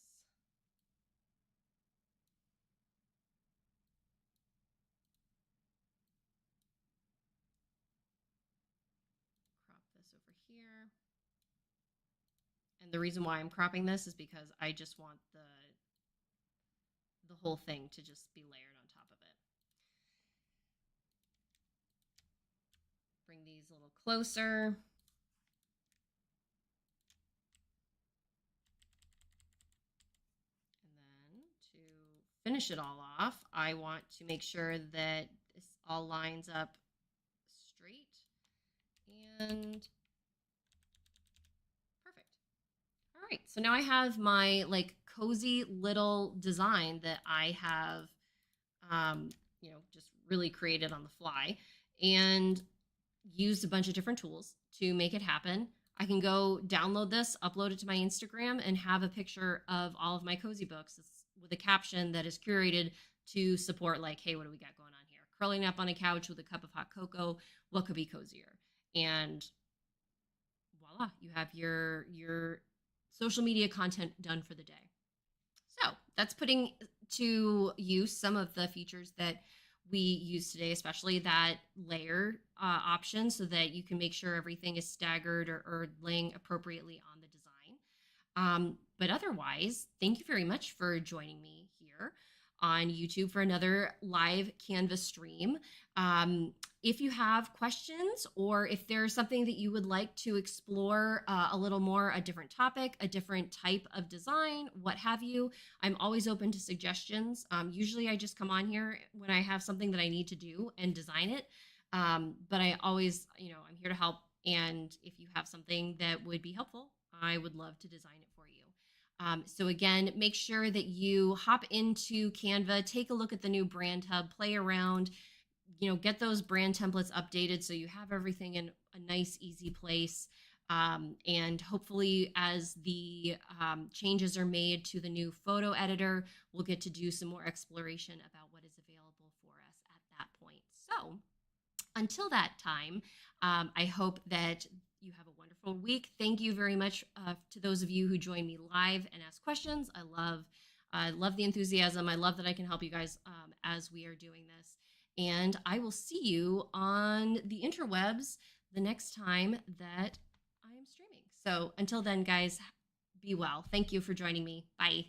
[SPEAKER 1] Crop this over here. And the reason why I'm cropping this is because I just want the whole thing to just be layered on top of it. Bring these a little closer. And then to finish it all off, I want to make sure that this all lines up straight and perfect. All right, so now I have my like cozy little design that I have, just really created on the fly and used a bunch of different tools to make it happen. I can go download this, upload it to my Instagram, and have a picture of all of my cozy books with a caption that is curated to support like, hey, what do we got going on here? Curling up on a couch with a cup of hot cocoa, what could be cozier? And voila, you have your social media content done for the day. So that's putting to use some of the features that we use today, especially that layer option so that you can make sure everything is staggered or laying appropriately on the design. But otherwise, thank you very much for joining me here on YouTube for another live Canva stream. If you have questions or if there's something that you would like to explore a little more, a different topic, a different type of design, what have you, I'm always open to suggestions. Usually I just come on here when I have something that I need to do and design it. But I always, I'm here to help. And if you have something that would be helpful, I would love to design it for you. So again, make sure that you hop into Canva, take a look at the new brand hub, play around, get those brand templates updated so you have everything in a nice, easy place. And hopefully as the changes are made to the new photo editor, we'll get to do some more exploration about what is available for us at that point. So until that time, I hope that you have a wonderful week. Thank you very much to those of you who join me live and ask questions. I love the enthusiasm. I love that I can help you guys as we are doing this. And I will see you on the interwebs the next time that I am streaming. So until then, guys, be well. Thank you for joining me. Bye.